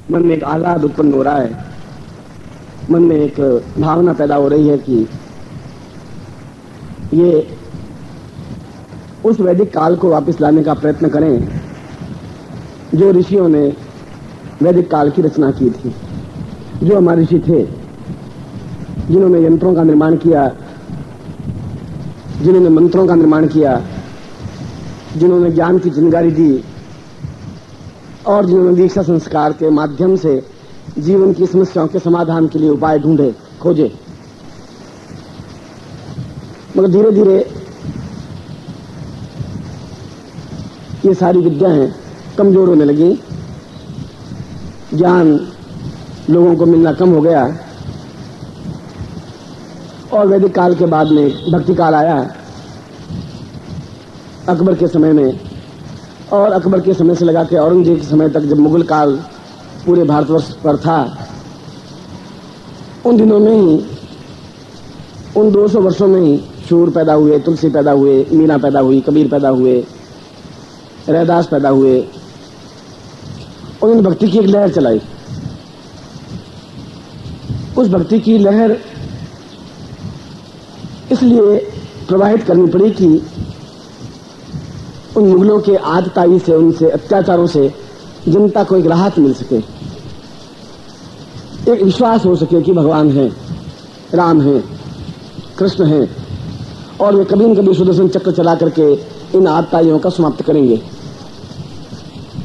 मन में एक आह्लाद उत्पन्न हो रहा है, मन में एक भावना पैदा हो रही है कि ये उस वैदिक काल को वापस लाने का प्रयत्न करें जो ऋषियों ने वैदिक काल की रचना की थी। जो हमारे ऋषि थे जिन्होंने यंत्रों का निर्माण किया, जिन्होंने मंत्रों का निर्माण किया, जिन्होंने ज्ञान की चिंगारी दी और जिन्होंने दीक्षा संस्कार के माध्यम से जीवन की समस्याओं के समाधान के लिए उपाय ढूंढे, खोजे। मगर धीरे धीरे ये सारी विद्याएं कमजोर होने लगी, ज्ञान लोगों को मिलना कम हो गया और वैदिक काल के बाद में भक्ति काल आया अकबर के समय में। और अकबर के समय से लगा के औरंगजेब के समय तक जब मुगल काल पूरे भारतवर्ष पर था, उन दिनों में ही, उन 200 वर्षों में ही शूर पैदा हुए, तुलसी पैदा हुए, मीना पैदा हुई, कबीर पैदा हुए, रैदास पैदा हुए। उन्होंने भक्ति की एक लहर चलाई। उस भक्ति की लहर इसलिए प्रवाहित करनी पड़ी कि उन मुगलों के आतताई से, उनसे अत्याचारों से जनता को एक राहत मिल सके, एक विश्वास हो सके कि भगवान है, राम है, कृष्ण है और वे कभी न कभी सुदर्शन चक्र चला करके इन आतताइयों का समाप्त करेंगे।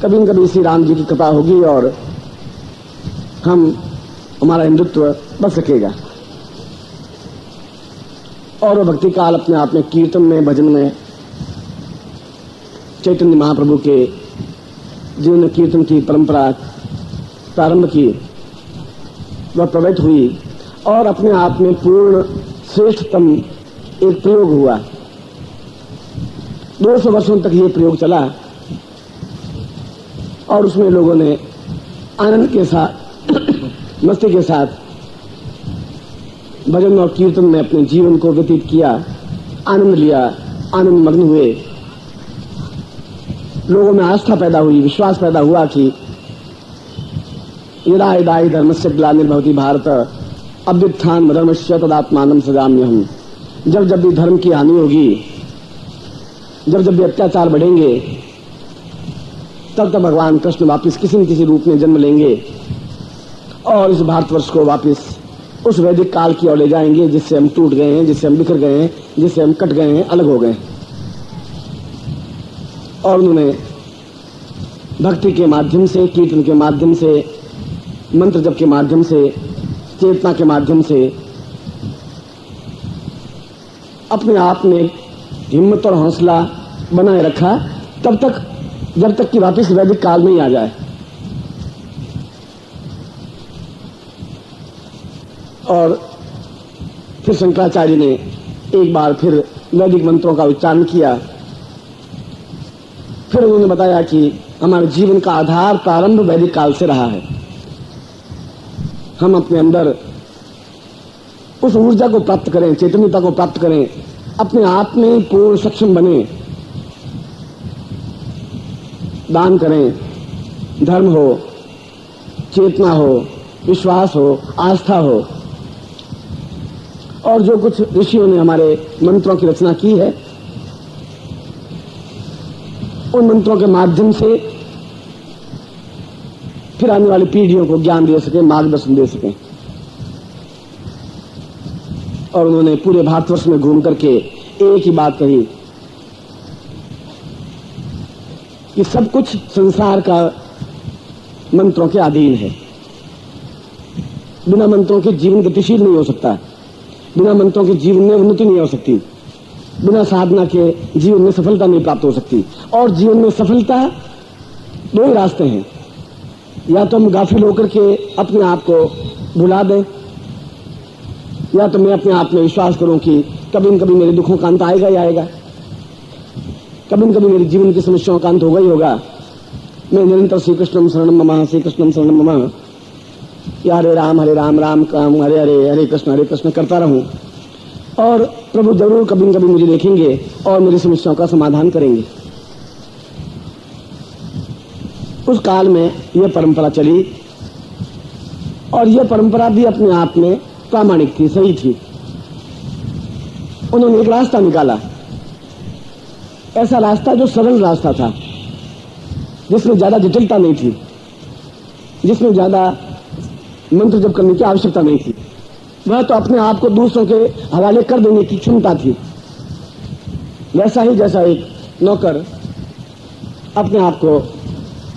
कभी न कभी श्री राम जी की कृपा होगी और हमारा हिंदुत्व बच सकेगा। और वो भक्ति काल अपने आप में कीर्तन में, भजन में चैतन्य महाप्रभु के जिन्होंने कीर्तन की परंपरा प्रारंभ की, वह प्रवृत्त हुई और अपने आप में पूर्ण श्रेष्ठतम एक प्रयोग हुआ। 200 वर्षों तक ये प्रयोग चला और उसमें लोगों ने आनंद के साथ, मस्ती के साथ भजन और कीर्तन में अपने जीवन को व्यतीत किया, आनंद लिया, आनंद मग्न हुए। लोगों में आस्था पैदा हुई, विश्वास पैदा हुआ कि यदा यदा हि धर्मस्य ग्लानिर्भवति भारत अभ्युत्थान धर्मस्य तदात्मानं सृजाम्यहम्। जब जब भी धर्म की हानि होगी, जब जब भी अत्याचार बढ़ेंगे, तब तब भगवान कृष्ण वापिस किसी न किसी रूप में जन्म लेंगे और इस भारतवर्ष को वापिस उस वैदिक काल की ओर ले जाएंगे जिससे हम टूट गए हैं, जिससे हम बिखर गए हैं, जिससे हम कट गए हैं, अलग हो गए हैं। और उन्होंने भक्ति के माध्यम से, कीर्तन के माध्यम से, मंत्र जप के माध्यम से, चेतना के माध्यम से अपने आप में हिम्मत और हौसला बनाए रखा, तब तक जब तक कि वापिस वैदिक काल नहीं आ जाए। और फिर शंकराचार्य ने एक बार फिर वैदिक मंत्रों का उच्चारण किया। फिर उन्होंने बताया कि हमारे जीवन का आधार प्रारंभ वैदिक काल से रहा है। हम अपने अंदर उस ऊर्जा को प्राप्त करें, चैतन्यता को प्राप्त करें, अपने आप में पूर्ण सक्षम बने, दान करें, धर्म हो, चेतना हो, विश्वास हो, आस्था हो। और जो कुछ ऋषियों ने हमारे मंत्रों की रचना की है, उन मंत्रों के माध्यम से फिर आने वाली पीढ़ियों को ज्ञान दे सके, मार्गदर्शन दे सके। और उन्होंने पूरे भारतवर्ष में घूम करके एक ही बात कही कि सब कुछ संसार का मंत्रों के अधीन है। बिना मंत्रों के जीवन गतिशील नहीं हो सकता, बिना मंत्रों के जीवन में उन्नति नहीं हो सकती, बिना साधना के जीवन में सफलता नहीं प्राप्त हो सकती। और जीवन में सफलता 2 ही रास्ते हैं, या तो हम गाफिल होकर के अपने आप को भुला दें, या तो मैं अपने आप में विश्वास करूं कि कभी न कभी मेरे दुखों का अंत आएगा ही आएगा, कभी न कभी मेरे जीवन की समस्याओं का अंत होगा ही होगा। मैं निरंतर श्री कृष्णम शरणम मम, श्री कृष्णम शरणम मम, या हरे राम राम काम हरे हरे, हरे कृष्ण करता रहूं और प्रभु जरूर कभी न कभी मुझे देखेंगे और मेरी समस्याओं का समाधान करेंगे। उस काल में यह परंपरा चली और यह परंपरा भी अपने आप में प्रामाणिक थी, सही थी। उन्होंने एक रास्ता निकाला, ऐसा रास्ता जो सरल रास्ता था, जिसमें ज्यादा जटिलता नहीं थी, जिसमें ज्यादा मंत्र जप करने की आवश्यकता नहीं थी। वह तो अपने आप को दूसरों के हवाले कर देने की क्षमता थी। वैसा ही जैसा एक नौकर अपने आप को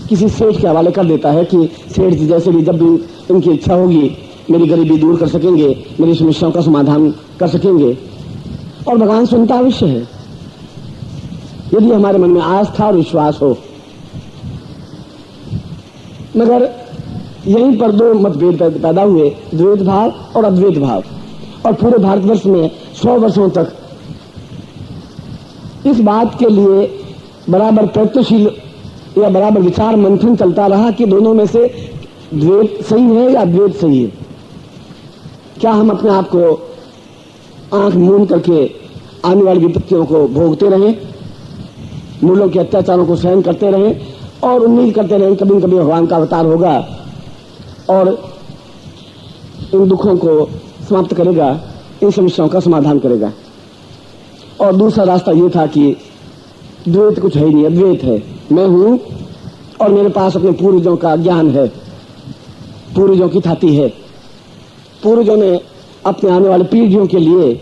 किसी सेठ के हवाले कर देता है कि सेठ जी जैसे भी जब भी उनकी इच्छा होगी मेरी गरीबी दूर कर सकेंगे, मेरी समस्याओं का समाधान कर सकेंगे। और भगवान सुनता अवश्य है यदि हमारे मन में आस्था और विश्वास हो। मगर यहीं पर दो मतभेद पैदा हुए, द्वैत भाव और अद्वैत भाव। और पूरे भारतवर्ष में 100 वर्षों तक इस बात के लिए बराबर प्रयत्नशील या बराबर विचार मंथन चलता रहा कि दोनों में से द्वैत सही है या अद्वैत सही है। क्या हम अपने आप को आंख मूंद करके आने वाली विपत्तियों को भोगते रहें, मूलों के अत्याचारों को सहन करते रहें और उम्मीद करते रहें कभी न कभी भगवान का अवतार होगा और इन दुखों को समाप्त करेगा, इन समस्याओं का समाधान करेगा। और दूसरा रास्ता ये था कि द्वैत कुछ है ही नहीं, अद्वैत है। मैं हूं और मेरे पास अपने पूर्वजों का ज्ञान है, पूर्वजों की थाती है। पूर्वजों ने अपने आने वाले पीढ़ियों के लिए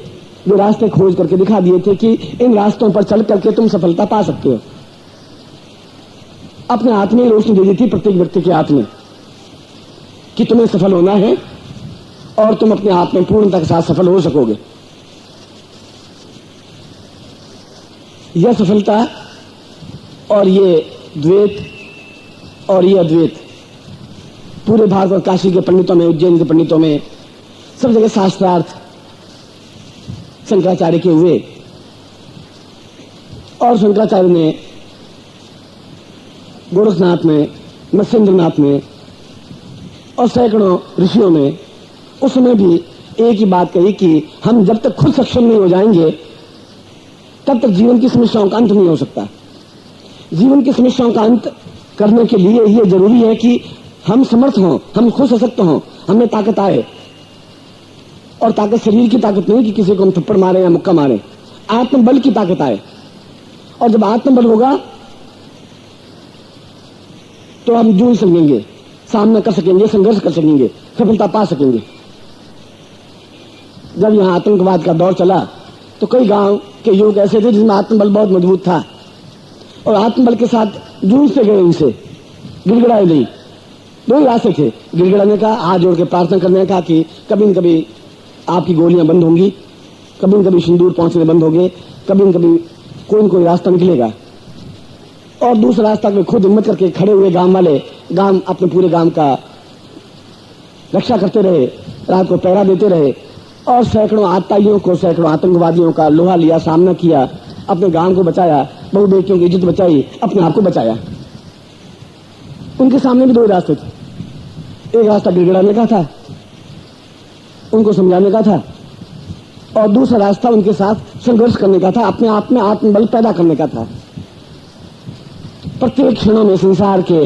जो रास्ते खोज करके दिखा दिए थे कि इन रास्तों पर चल करके तुम सफलता पा सकते हो। अपने हाथ में रोशनी दे दी थी प्रत्येक व्यक्ति के हाथ में कि तुम्हें सफल होना है और तुम अपने आप में पूर्णता के साथ सफल हो सकोगे। यह सफलता और ये द्वैत और ये अद्वैत पूरे भारत और काशी के पंडितों में, उज्जैन के पंडितों में, सब जगह शास्त्रार्थ शंकराचार्य के हुए। और शंकराचार्य ने गोरखनाथ में, मत्स्येंद्रनाथ में और सैकड़ों ऋषियों में उस समय भी एक ही बात कही कि हम जब तक खुद सक्षम नहीं हो जाएंगे तब तक जीवन की समस्याओं का अंत नहीं हो सकता। जीवन की समस्याओं का अंत करने के लिए यह जरूरी है कि हम समर्थ हों, हम खुद सशक्त हों, हमें ताकत आए। और ताकत शरीर की ताकत नहीं कि किसी को हम थप्पड़ मारे या मुक्का मारे, आत्मबल की ताकत आए। और जब आत्मबल होगा तो हम जूझ सकेंगे, सामना कर सकेंगे, संघर्ष कर सकेंगे, सफलता पा सकेंगे। जब यहां आतंकवाद का दौर चला तो कई गांव के युवक ऐसे थे जिसमें आत्मबल बहुत मजबूत था और आत्मबल के साथ जूझते गए, उनसे गिड़गिड़ाए नहीं। दो ही रास्ते थे, गिड़गिड़ाने का, हाथ जोड़ के प्रार्थना करने का कि कभी न कभी आपकी गोलियां बंद होंगी, कभी न कभी सिंदूर पहुंचने बंद होंगे, कभी न कभी कोई न कोई रास्ता निकलेगा। और दूसरा रास्ता में खुद हिम्मत करके खड़े हुए गांव वाले, गांव अपने पूरे गांव का रक्षा करते रहे, रात को पहरा देते रहे और सैकड़ों आतताइयों को, सैकड़ों आतंकवादियों का लोहा लिया, सामना किया, अपने गांव को बचाया, बहु बेटियों की इज्जत बचाई, अपने आप को बचाया। उनके सामने भी दो रास्ते थे, एक रास्ता गिड़गिड़ाने का था, उनको समझाने का था, और दूसरा रास्ता उनके साथ संघर्ष करने का था, अपने आप में आत्मबल पैदा करने का था। प्रत्येक क्षणों में संसार के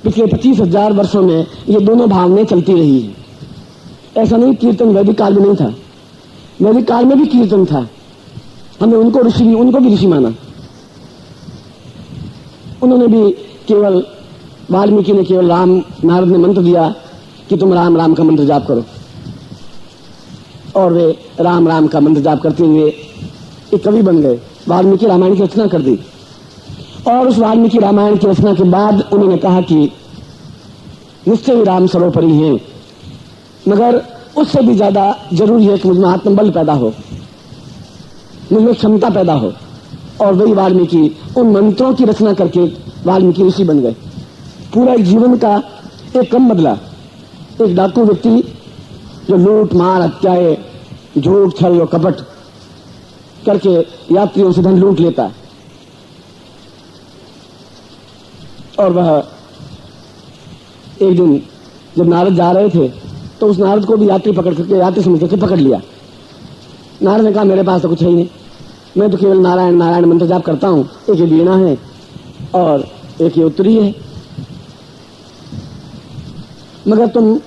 पिछले 25,000 वर्षों में ये दोनों भावनाएं चलती रही है। ऐसा नहीं कीर्तन वैदिक काल में नहीं था, वैदिक काल में भी कीर्तन था, हमने उनको भी ऋषि माना। उन्होंने भी केवल, वाल्मीकि ने केवल राम, नारद ने मंत्र दिया कि तुम राम राम का मंत्र जाप करो, और वे राम राम का मंत्र जाप करते हुए एक कवि बन गए, वाल्मीकि रामायण की रचना कर दी। और उस वाल्मीकि रामायण की रचना के बाद उन्होंने कहा कि निश्चय ही राम सर्वोपरि हैं, मगर उससे भी ज्यादा जरूरी है कि मुझमें आत्मबल पैदा हो, मुझमें क्षमता पैदा हो। और वही वाल्मीकि उन मंत्रों की रचना करके वाल्मीकि ऋषि बन गए। पूरा एक जीवन का एक क्रम बदला। एक डाकू व्यक्ति जो लूट मार, हत्याएं, झूठ, छल और कपट करके यात्रियों से धन लूट लेता, और वह एक दिन जब नारद जा रहे थे तो उस नारद को भी यात्री पकड़ करके, यात्री समझ करके पकड़ लिया। नारद ने कहा मेरे पास तो कुछ है ही नहीं, मैं तो केवल नारायण नारायण मंत्र जाप करता हूं, एक ये वीणा है और एक ये उत्तरी है। मगर तुम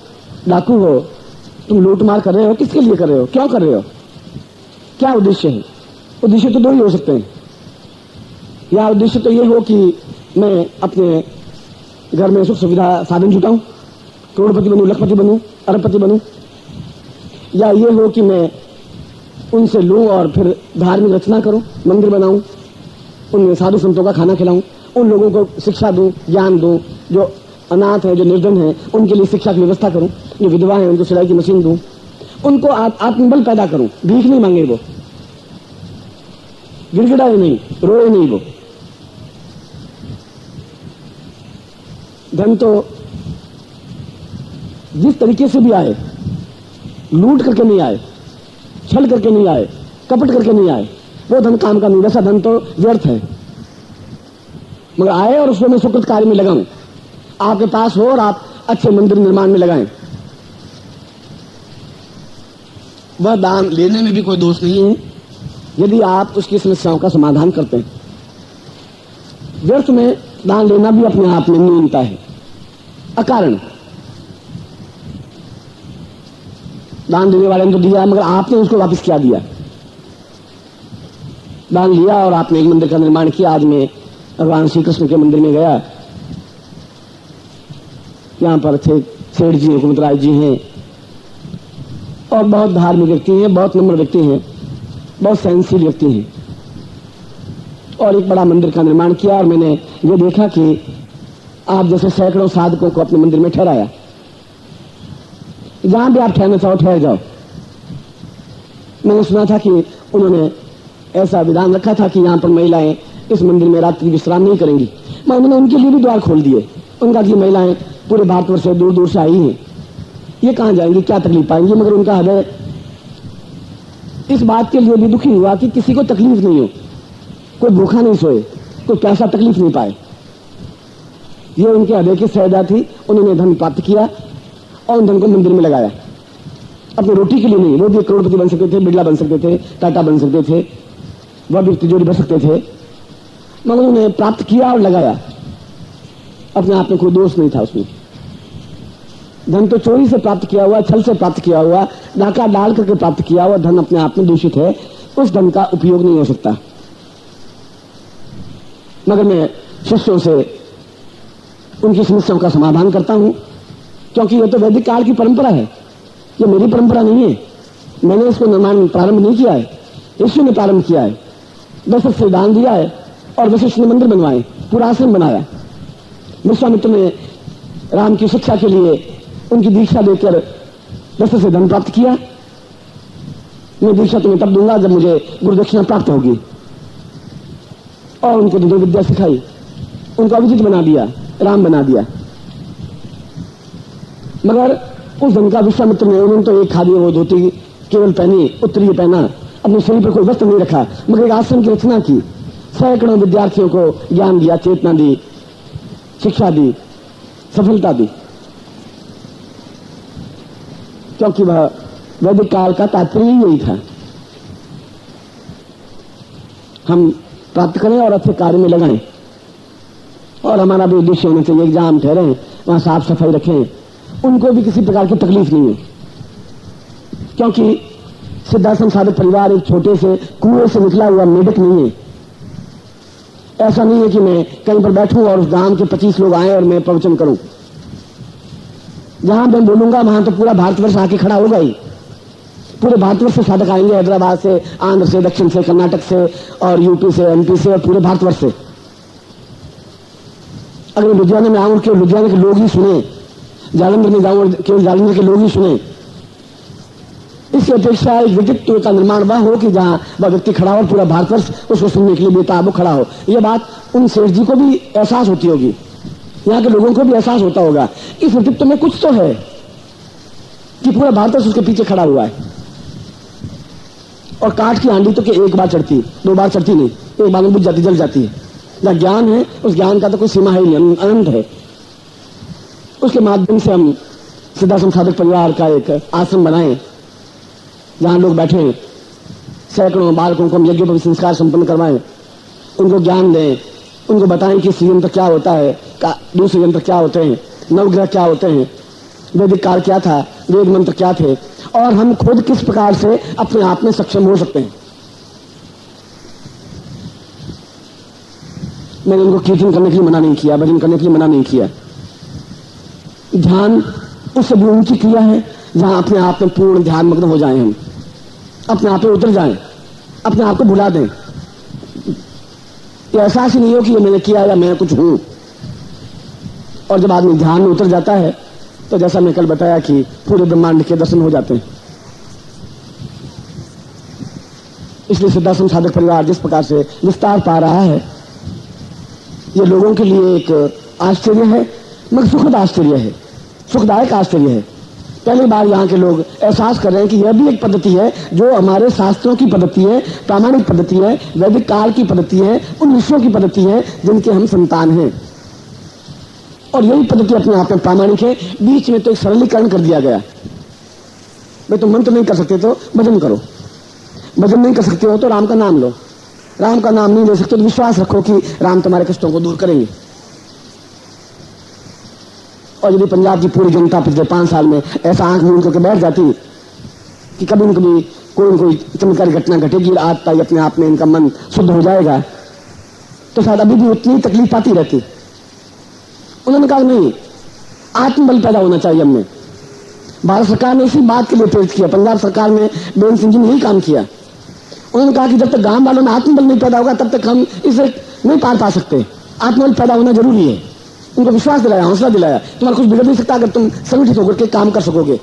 डाकू हो, तुम लूट मार कर रहे हो, किसके लिए कर रहे हो, क्यों कर रहे हो, क्या उद्देश्य है? उद्देश्य तो दो ही हो सकते हैं। या उद्देश्य तो ये हो कि मैं अपने घर में सुख सुविधा साधन जुटाऊं, करोड़पति बनूं, लखपति बनूं, अरबपति बनूं, या ये हो कि मैं उनसे लूं और फिर धार्मिक रचना करूं, मंदिर बनाऊं, उनमें साधु संतों का खाना खिलाऊं, उन लोगों को शिक्षा दूं, ज्ञान दूं, जो अनाथ है, जो निर्धन है, उनके लिए शिक्षा की व्यवस्था करूं, जो विधवा है उनको सिलाई की मशीन दूं, उनको आत्मबल पैदा करूं, भीख नहीं मांगे वो, गिड़गिड़ाए नहीं, रोए नहीं वो। धन तो जिस तरीके से भी आए, लूट करके नहीं आए, छल करके नहीं आए, कपट करके नहीं आए, वो धन काम का नहीं। वैसा धन तो व्यर्थ है, मगर आए और उसको मैं सुकृत कार्य में लगाऊं, आपके पास हो और आप अच्छे मंदिर निर्माण में लगाएं। वह दान लेने में भी कोई दोष नहीं है यदि आप उसकी समस्याओं का समाधान करते हैं। व्यर्थ में दान लेना भी अपने आप में न्यूनता है, अकारण। दान देने वाले ने तो दिया मगर आपने उसको वापस क्या दिया? दान लिया और आपने एक मंदिर का निर्माण किया। आज मैं भगवान श्री कृष्ण के मंदिर में गया, यहां पर थे सेठ जी, हुकुमत राय जी हैं और बहुत धार्मिक व्यक्ति हैं, बहुत नम्र व्यक्ति हैं, बहुत सहनशील व्यक्ति हैं, और एक बड़ा मंदिर का निर्माण किया। और मैंने ये देखा कि आप जैसे सैकड़ों साधकों को अपने मंदिर में ठहराया। जहां भी आप ठहरना चाहो ठहर जाओ। मैंने सुना था कि उन्होंने ऐसा विधान रखा था कि यहां पर महिलाएं इस मंदिर में रात्रि विश्राम नहीं करेंगी। मैंने उनके लिए भी द्वार खोल दिए। उनका कि महिलाएं पूरे भारतवर्ष से दूर दूर से आई हैं, ये कहां जाएंगी, क्या तकलीफ पाएंगी। मगर उनका हृदय इस बात के लिए भी दुखी हुआ कि किसी को तकलीफ नहीं हो, कोई भूखा नहीं सोए, कोई प्यासा तकलीफ नहीं पाए। ये उनके हृदय की सहजता थी। उन्होंने धन प्राप्त किया और उन धन को मंदिर में लगाया, अपनी रोटी के लिए नहीं। वो भी करोड़पति बन सकते थे, बिरला बन सकते थे, टाटा बन सकते थे, वह भी तिजोरी बन सकते थे, मगर उन्होंने प्राप्त किया और लगाया। अपने आप में कोई दोष नहीं था उसमें। धन तो चोरी से प्राप्त किया हुआ, छल से प्राप्त किया हुआ, डाका डाल करके प्राप्त किया हुआ धन अपने आप में दूषित है, उस धन का उपयोग नहीं हो सकता। मगर मैं शिष्यों से उनकी समस्याओं का समाधान करता हूं, क्योंकि यह तो वैदिक काल की परंपरा है, ये मेरी परंपरा नहीं है। मैंने इसको निर्माण प्रारंभ नहीं किया है, ईश्वर ने प्रारंभ किया है। वशिष्ठ से दान दिया है और वशिष्ठ ने मंदिर बनवाए, पूरा आश्रम बनाया। विश्वामित्र ने राम की शिक्षा के लिए उनकी दीक्षा देकर वशिष्ठ से धन प्राप्त किया। मैं दीक्षा तुम्हें तब दूंगा जब मुझे गुरुदक्षिणा प्राप्त होगी, और उनको धनुर्विद्या विद्या सिखाई, उनको अभिजित बना दिया, राम बना दिया। मगर उस धन का विश्वामित्र ने, उन्होंने तो एक खादी वो धोती केवल पहनी, उत्तरीय पहना, अपने शरीर पर कोई वस्त्र नहीं रखा, मगर एक आश्रम की रचना की, सैकड़ों विद्यार्थियों को ज्ञान दिया, चेतना दी, शिक्षा दी, सफलता दी, क्योंकि वह वैदिक काल का तात्पर्य यही था। हम प्राप्त करें और अच्छे कार्य में लगाएं, और हमारा भी उद्देश्य होना चाहिए कि जहां हम ठहरे वहां साफ सफाई रखें, उनको भी किसी प्रकार की तकलीफ नहीं है। क्योंकि सिद्धाश्रम साधक परिवार एक छोटे से कुएं से निकला हुआ मेढक नहीं है। ऐसा नहीं है कि मैं कहीं पर बैठूं और उस गांव के 25 लोग आए और मैं प्रवचन करूं। जहां मैं बोलूंगा वहां तो पूरा भारतवर्ष आके खड़ा होगा ही। पूरे भारतवर्ष से साधक आएंगे, हैदराबाद से, आंध्र से, दक्षिण से, कर्नाटक से और यूपी से, एमपी से, और पूरे भारतवर्ष से। अगर लुधियाना में आऊं केवल लुधियाना के लोग ही सुने, जालंधर में जाऊं केवल जालंधर के लोग ही सुने, इसकी अपेक्षा एक व्यक्तित्व का निर्माण वह हो कि जहां वह व्यक्ति खड़ा हो, पूरा भारतवर्ष उसको सुनने के लिए बेताब खड़ा हो। यह बात उन सेठ जी को भी एहसास होती होगी, यहाँ के लोगों को भी एहसास होता होगा इस व्यक्तित्व में कुछ तो है कि पूरा भारतवर्ष उसके पीछे खड़ा हुआ है। और काठ की हांडी तो एक बार चढ़ती, 2 बार चढ़ती नहीं, एक बार में बुझ जाती, जल जाती है। जहाँ ज्ञान है उस ज्ञान का तो कोई सीमा है नहीं, अनंत है। उसके माध्यम से हम सिद्धाश्रम साधक परिवार का एक आश्रम बनाए जहां लोग बैठे, सैकड़ों बालकों को हम यज्ञ पर संस्कार संपन्न करवाएं, उनको ज्ञान दें, उनको बताएं कि श्रीयंत्र क्या होता है, दूसरे यंत्र क्या होते हैं, नवग्रह क्या होते हैं, वैदिक काल क्या था, वेद मंत्र क्या थे, और हम खुद किस प्रकार से अपने आप में सक्षम हो सकते हैं। मैंने उनको कीर्तन करने के लिए मना नहीं किया, भजन करने के लिए मना नहीं किया। ध्यान उससे भी ऊंची क्रिया है जहां अपने आप में पूर्ण ध्यान मग्न हो जाएं, हम अपने आप में उतर जाएं, अपने आप को भुला दें। ये एहसास ही नहीं हो कि ये मैंने किया या मैं कुछ हूं। और जब आदमी ध्यान में उतर जाता है तो जैसा मैं कल बताया कि पूरे ब्रह्मांड के दर्शन हो जाते हैं। इसलिए सिद्धाश्रम साधक परिवार जिस प्रकार से विस्तार पा रहा है, ये लोगों के लिए एक आश्चर्य है, मगर सुखद आश्चर्य है, सुखदायक आश्चर्य है। पहली बार यहाँ के लोग एहसास कर रहे हैं कि यह भी एक पद्धति है जो हमारे शास्त्रों की पद्धति है, प्रामाणिक पद्धति है, वैदिक काल की पद्धति है, उन ऋषियों की पद्धति है जिनके हम संतान हैं। और यही पद्धति अपने आप में प्रामाणिक है। बीच में तो एक सरलीकरण कर दिया गया। भाई तुम मंत्र नहीं कर सकते तो भजन करो, भजन नहीं कर सकते हो तो राम का नाम लो, राम का नाम नहीं ले सकते तो विश्वास रखो कि राम तुम्हारे कष्टों को दूर करेंगे। और यदि पंजाब की पूरी जनता पिछले 5 साल में ऐसा आंख मूंद करके बैठ जाती कि कभी न कभी कोई न कोई चमत्कारी घटना घटेगी, आज तक अपने आप में इनका मन शुद्ध हो जाएगा, तो शायद अभी भी उतनी तकलीफ पाती रहती। उन्होंने कहा नहीं, आत्मबल पैदा होना चाहिए हमने। भारत सरकार ने इसी बात के लिए प्रेरित किया, पंजाब सरकार ने बेन सिंह जी ने यही काम किया। उन्होंने कहा कि जब तक गांव वालों में आत्मबल नहीं पैदा होगा तब तक हम इसे नहीं पार पा सकते। आत्मबल पैदा होना जरूरी है। उनको विश्वास दिलाया, हौसला दिलाया, तुम्हारा कुछ बिगड़ नहीं सकता अगर तुम संगठित होकर के काम कर सकोगे।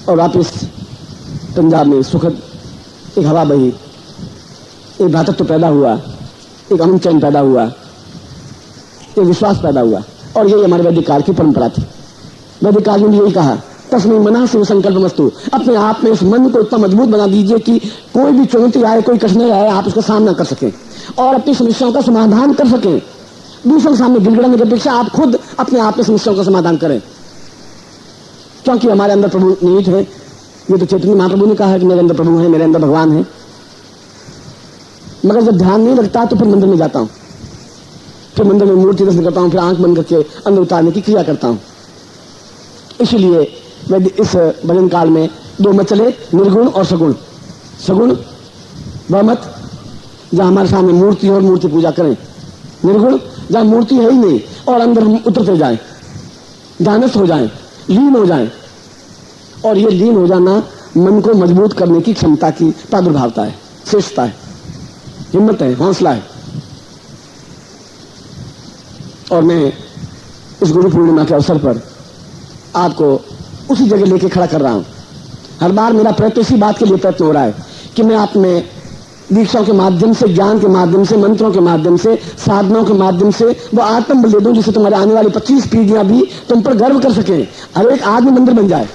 और वापिस पंजाब में सुखद एक हवा बही, एक भ्रातृत्व पैदा हुआ, एक अमन चैन पैदा हुआ, एक विश्वास पैदा हुआ। और यही हमारे वैदिक काल की परंपरा थी। वैदिक काल में यही कहा, तस्मै मनः शिव संकल्प मस्तु। अपने आप में उस मन को इतना मजबूत बना दीजिए कि कोई भी चुनौती आए, कोई कठिनाई आए, आप उसका सामना कर सकें और अपनी समस्याओं का समाधान कर सकें। दूसरों के सामने गिड़गिड़ाने की अपेक्षा आप खुद अपने आप में समस्याओं का समाधान करें, क्योंकि हमारे अंदर प्रभु निहित है। ये तो चैतन्य महाप्रभु ने कहा है कि मेरे अंदर प्रभु है, मेरे अंदर भगवान है। मगर जब ध्यान नहीं लगता तो फिर मंदिर में जाता हूं, फिर मंदिर में मूर्ति दर्शन करता हूं, फिर आंख बंद करके अंदर उतारने की क्रिया करता हूं। इसीलिए इस भजन काल में 2 मत चले, निर्गुण और सगुण। सगुण वह मत जहां हमारे सामने मूर्ति और मूर्ति पूजा करें, निर्गुण जहां मूर्ति है ही नहीं और अंदर हम उतरते जाएं, ध्यानस्थ हो जाएं, लीन हो जाएं। और ये लीन हो जाना मन को मजबूत करने की क्षमता की प्रादुर्भावता है, श्रेष्ठता है, हिम्मत है, हौसला है। और मैं इस गुरु पूर्णिमा के अवसर पर आपको उसी जगह लेके खड़ा कर रहा हूं। हर बार मेरा प्रयत्न इसी बात के लिए प्रयत्न हो रहा है कि मैं आप में दीक्षाओं के माध्यम से, ज्ञान के माध्यम से, मंत्रों के माध्यम से, साधनाओं के माध्यम से वो आत्मबल दे दूं जिससे तुम्हारे आने वाली 25 पीढ़ियां भी तुम पर गर्व कर सकें, हर एक आदमी मंदिर बन जाए।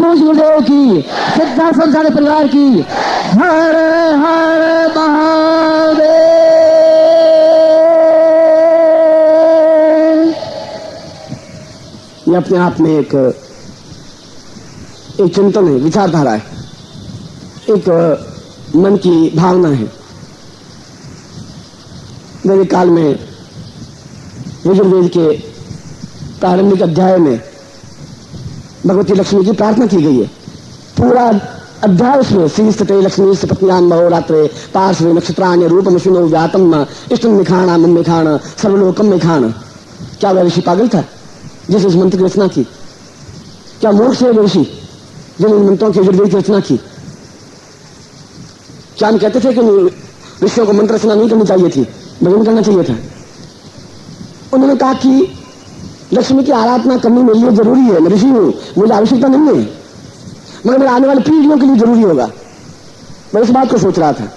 गुरुदेव की, सिद्धाश्रम साधक परिवार की, हर हर महादेव। ये अपने आप में एक चिंतन है, विचारधारा है, एक मन की भावना है। वैदिक काल में यजुर्वेद के प्रारंभिक अध्याय में भगवती लक्ष्मी की प्रार्थना की गई है। पूरा अध्याय उसमें श्रीस्तते लक्ष्मी पत्न्यान महोरात्रे पार्श्वे नक्षत्राण्य रूपमश्विनो व्यातम इष्टम निखाणा मम निखाण सर्वलोकम निखाण। क्या वह ऋषि पागल था जिसने इस मंत्र की रचना की? क्या मूर्ख से ऋषि जिन्होंने इन मंत्रों की यजुर्वेद की रचना की? क्या हम कहते थे कि ऋषियों को मंत्र रचना नहीं करनी चाहिए थी, भजन करना चाहिए था? उन्होंने कहा कि लक्ष्मी की आराधना करनी मेरे लिए जरूरी है, मैं ऋषि हूं, मुझे आवश्यकता नहीं है, मगर मेरे आने वाली पीढ़ियों के लिए जरूरी होगा। मैं इस बात को सोच रहा था।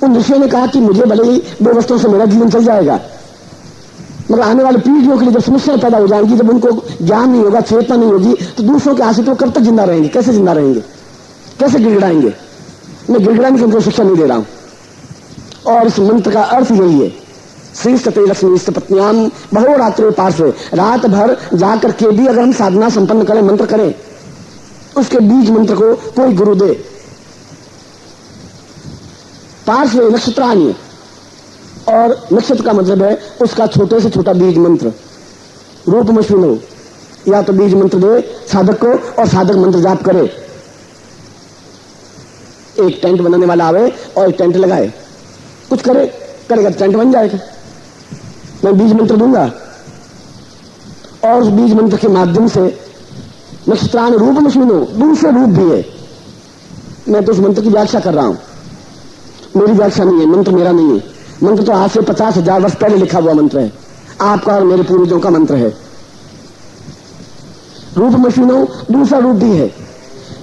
उन ऋषियों ने कहा कि मुझे भले ही 2 वस्तुओं से मेरा जीवन चल जाएगा, मगर आने वाली पीढ़ियों के लिए जब समस्याएं पैदा हो जाएंगी, जब उनको ज्ञान नहीं होगा, चेतना नहीं होगी, तो दूसरों के आश्रित वो कब तक जिंदा रहेंगे, कैसे जिंदा रहेंगे, कैसे गिड़गिड़ाएंगे? मैं गिड़गिड़ाने की उनको शिक्षा नहीं दे रहा हूं। और इस मंत्र का अर्थ यही है, श्रीस्तते लक्ष्मी पत्न्याम महोरात्रे पार्श्वे। रात भर जाकर के भी अगर हम साधना संपन्न करें, मंत्र करें, उसके बीज मंत्र को कोई गुरु दे। पार्श्व नक्षत्रान्य, और नक्षत्र का मतलब है उसका छोटे से छोटा बीज मंत्र। रूपमश्विनो, या तो बीज मंत्र दे साधक को और साधक मंत्र जाप करे। एक टेंट बनाने वाला आवे और एक टेंट लगाए, कुछ करे, करेगा टेंट बन जाएगा। मैं बीज मंत्र दूंगा और उस बीज मंत्र के माध्यम से नक्षत्रान रूपमश्विनो, दूसरे रूप भी है। मैं तो उस मंत्र की व्याख्या कर रहा हूं, मेरी व्याख्या नहीं है, मंत्र मेरा नहीं है। मंत्र तो आज से 50,000 वर्ष पहले लिखा हुआ मंत्र है, आपका और मेरे पूर्वजों का मंत्र है। रूपमश्विनो दूसरा रूप भी है,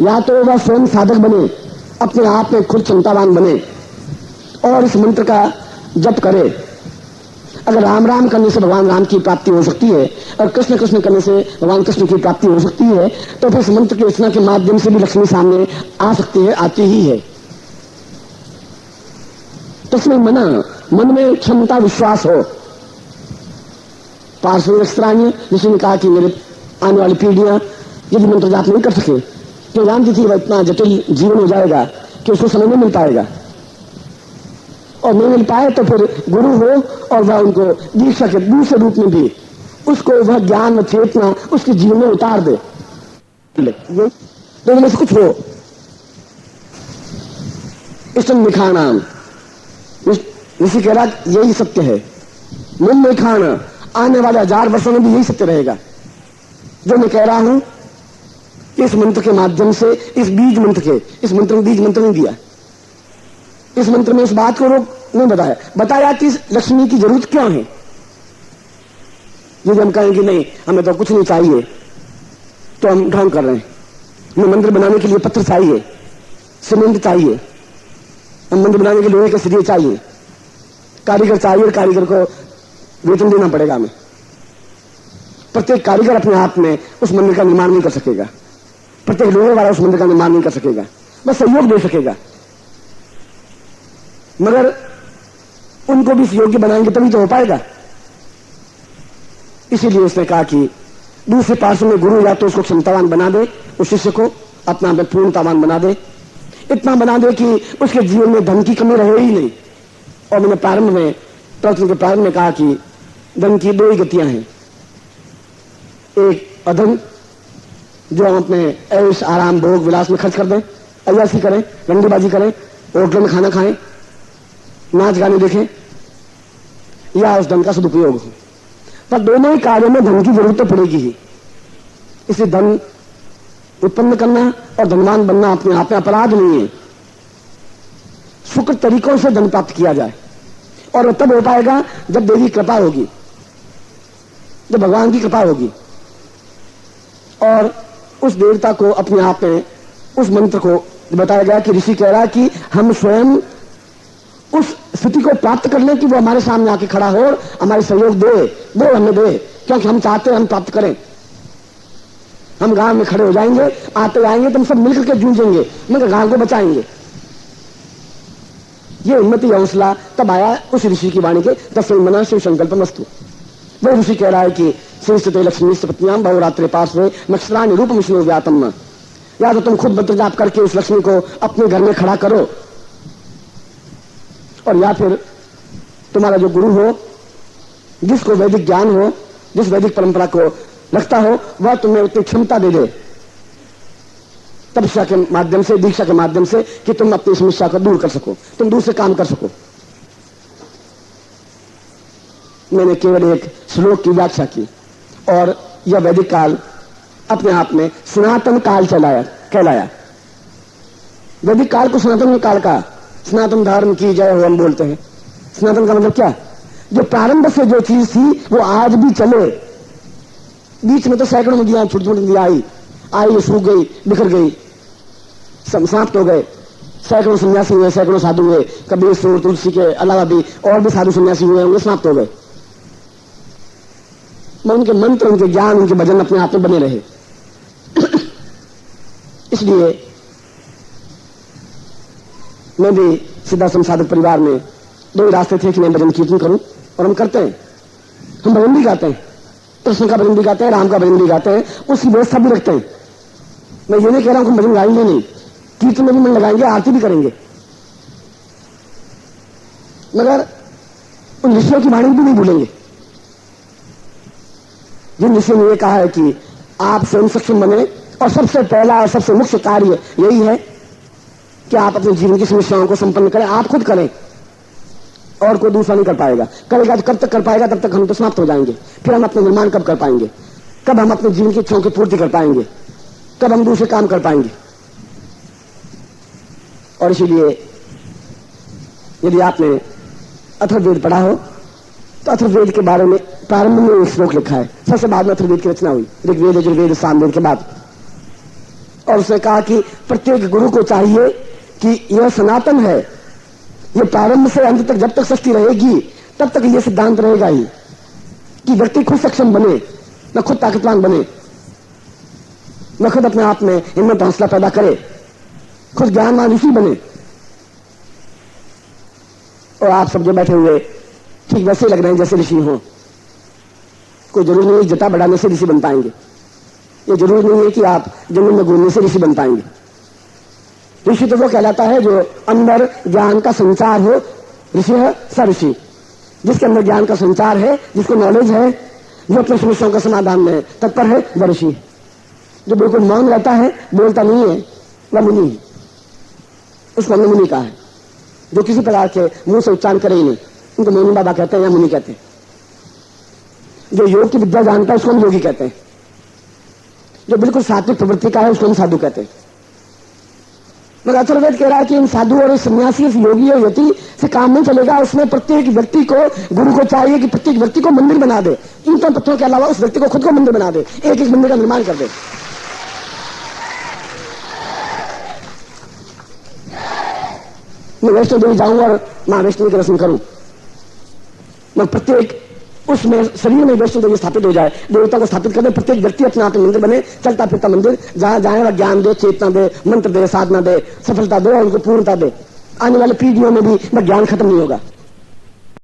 या तो वह स्वयं साधक बने, अपने आप में खुद क्षमतावान बने और इस मंत्र का जप करे। अगर राम राम करने से भगवान राम की प्राप्ति हो सकती है और कृष्ण कृष्ण करने से भगवान कृष्ण की प्राप्ति हो सकती है, तो फिर इस मंत्र की रचना के माध्यम से भी लक्ष्मी सामने आ सकती है, आती ही है। तो इसमें मन में क्षमता विश्वास हो। पार्श्व नक्षत्रान्य, जिसने ने कहा कि मेरे आने वाली पीढ़ियां यदि मंत्र जाप नहीं कर सके तो जानती थी वह इतना जटिल जीवन हो जाएगा कि उसको समय नहीं मिल पाएगा, और नहीं मिल पाए तो फिर गुरु हो और वह उनको दीक्षा के दूसरे रूप में भी उसको वह ज्ञान व चेतना उसके जीवन में उतार दे। दोनों में से कुछ हो। इष्टम निखाणाम, ऋषि कह रहा यही सत्य है। मन निखाण, आने वाले 1000 वर्षों में भी यही सत्य रहेगा जो मैं कह रहा हूं। इस मंत्र के माध्यम से, इस बीज मंत्र के, इस मंत्र में बीज मंत्र नहीं दिया, इस मंत्र में इस बात को रोक नहीं बताया कि लक्ष्मी की जरूरत क्यों है। यदि हम कहें कि नहीं हमें तो कुछ नहीं चाहिए, तो हम ढोंग कर रहे हैं। हमें मंदिर बनाने के लिए पत्थर चाहिए, सीमेंट चाहिए, हम मंदिर बनाने के लोहे के सरिये चाहिए, कारीगर चाहिए, कारीगर को वेतन देना पड़ेगा हमें। प्रत्येक कारीगर अपने आप में उस मंदिर का निर्माण नहीं कर सकेगा, प्रत्येक लोहे वाला उस मंदिर का निर्माण नहीं कर सकेगा, बस सहयोग दे सकेगा। मगर उनको भी योग्य बनाएंगे तभी तो हो पाएगा। इसीलिए उसने कहा कि दूसरे पार्श्व में गुरु या तो उसको क्षमतावान बना दे, उस शिष्य को अपना में पूर्णतावान बना दे, इतना बना दे कि उसके जीवन में धन की कमी रहे ही नहीं। और मैंने प्रारंभ में, प्रवचन के प्रारंभ में कहा कि धन की 2 ही गतियां हैं। एक अधन, जो हम अपने ऐश आराम भोग विलास में खर्च कर दें, अय्यासी करें, रंडीबाजी करें, होटलों में खाना खाएं, नाच गाने देखें, या उस धन का सदुपयोग हो। पर दोनों ही कार्यों में धन की जरूरत तो पड़ेगी ही। इसलिए धन उत्पन्न करना और धनवान बनना अपने आप में अपराध नहीं है। शुक्र तरीकों से धन प्राप्त किया जाए, और तब हो पाएगा जब देवी कृपा होगी, जब भगवान की कृपा होगी। और उस देवता को अपने आप में, उस मंत्र को बताया गया कि ऋषि कह रहा कि हम स्वयं उस स्थिति को प्राप्त कर लें कि वो हमारे सामने आके खड़ा हो और हमारे सहयोग दे हमें दे, क्योंकि हम चाहते हैं हम प्राप्त करें। हम गांव में खड़े हो जाएंगे, आते आएंगे तो हम सब मिलकर के जूझेंगे, मगर गांव को बचाएंगे। ये उन्नति हौसला तब आया उस ऋषि की वाणी के, तस्मै मना शिव संकल्प मस्तु। वो ऋषि कह रहा है कि श्रीस्ते लक्ष्मी पत्नियां बहुरात्रि पार्श्वे नक्षत्राणि रूपमश्विनो व्यातम। या तो तुम खुद मंत्र जाप करके उस लक्ष्मी को अपने घर में खड़ा करो, और या फिर तुम्हारा जो गुरु हो, जिसको वैदिक ज्ञान हो, जिस वैदिक परंपरा को रखता हो, वह तुम्हें उतनी क्षमता दे दे तपस्या के माध्यम से, दीक्षा के माध्यम से, कि तुम अपनी समस्या को दूर कर सको, तुम दूसरे काम कर सको। मैंने केवल एक श्लोक की व्याख्या की, और यह वैदिक काल अपने आप में सनातन काल कहलाया। वैदिक काल को सनातन काल का, सनातन धर्म की जय हो हम बोलते हैं। सनातन का मतलब क्या? जो प्रारंभ से जो चीज थी वो आज भी चले। बीच में तो सैकड़ों नदियां, छोटी छोटी नदियां आई, सूख गई, बिखर गई, समाप्त हो गए। सैकड़ों सन्यासी हुए, सैकड़ों साधु हुए, कबीर, सूर, तुलसी के अलावा भी और भी साधु सन्यासी हुए होंगे, समाप्त हो गए। उनके मंत्र, उनके ज्ञान, उनके भजन अपने आप में बने रहे। इसलिए मैं भी सिद्धाश्रम साधक परिवार में 2 ही रास्ते थे कि मैं भजन कीर्तन करूं, और हम करते हैं। हम भजन भी गाते हैं, कृष्ण का भजन भी गाते हैं, राम का भजन भी गाते हैं, उसकी व्यवस्था भी रखते हैं। मैं ये नहीं कह रहा हूं कि भजन गाएंगे नहीं, कीर्तन में भी मन लगाएंगे, आरती भी करेंगे, मगर उन ऋषियों की वाणी भी नहीं भूलेंगे जिन ऋषियों ने ये कहा है कि आप स्वयं सक्षम बने और सबसे पहला और सबसे मुख्य कार्य यही है कि आप अपने जीवन की समस्याओं को संपन्न करें, आप खुद करें और कोई दूसरा नहीं कर पाएगा। करेगा तो कब तक कर पाएगा, तब तक हम तो समाप्त हो जाएंगे। फिर हम अपना निर्माण कब कर पाएंगे, कब हम अपने जीवन की इच्छाओं की पूर्ति कर पाएंगे, कब हम दूसरे काम कर पाएंगे। और इसीलिए यदि आपने अथर्ववेद पढ़ा हो तो अथर्ववेद के बारे में प्रारंभ में एक श्लोक लिखा है, सबसे बाद में अथर्ववेद की रचना हुई, ऋग्वेद यजुर्वेद सामवेद के बाद। और उसने कहा कि प्रत्येक गुरु को चाहिए कि यह सनातन है, यह प्रारंभ से अंत तक जब तक सृष्टि रहेगी तब तक यह सिद्धांत रहेगा ही कि व्यक्ति खुद सक्षम बने, न खुद ताकतवान बने, न खुद अपने आप में हिम्मत हौसला पैदा करे, खुद ज्ञानवान ऋषि बने। और आप सब जो बैठे हुए ठीक वैसे लग रहे हैं जैसे ऋषि हो। कोई जरूर नहीं है जटा बढ़ाने से ऋषि बन पाएंगे, ये जरूर नहीं है कि आप जंगल में घूमने से ऋषि बन पाएंगे। ऋषि तो वो कहलाता है जो अंदर ज्ञान का संचार हो, ऋषि है स ऋषि, जिसके अंदर ज्ञान का संचार है, जिसको नॉलेज है, जो अपनी समस्याओं का समाधान में तत्पर है, वह ऋषि। जो बिल्कुल मौन रहता है, बोलता नहीं है, वह मुनि है, उसको हमने मुनि कहा है। जो किसी प्रकार के मुंह से उच्चारण करे ही नहीं, उनको मौनी बाबा कहते हैं या मुनि कहते हैं। जो योग की विद्या जानता है उसको हम योगी कहते हैं। जो बिल्कुल सात्विक प्रवृत्ति का है उसको हम साधु कहते हैं। मगर अथर्ववेद कह रहा है कि इन साधु और सन्यासी, इस योगी और यति से काम नहीं चलेगा। उसमें प्रत्येक व्यक्ति को, गुरु को चाहिए कि प्रत्येक व्यक्ति को मंदिर बना दे, ईंटों पत्थरों के अलावा उस व्यक्ति को खुद को मंदिर बना दे, एक एक मंदिर का निर्माण कर दे। मैं वैष्णो देवी जाऊं और मां वैष्णो के दर्शन करूं, मैं प्रत्येक उसमें शरीर में वैष्णो देवी स्थापित हो जाए, देवता को स्थापित कर दे, प्रत्येक व्यक्ति अपने आप में मंदिर बने, चलता फिरता मंदिर, जहां जाए वह ज्ञान दे, चेतना दे, मंत्र दे, साधना दे, सफलता दे और उनको पूर्णता दे। आने वाले पीढ़ियों में भी वह ज्ञान खत्म नहीं होगा।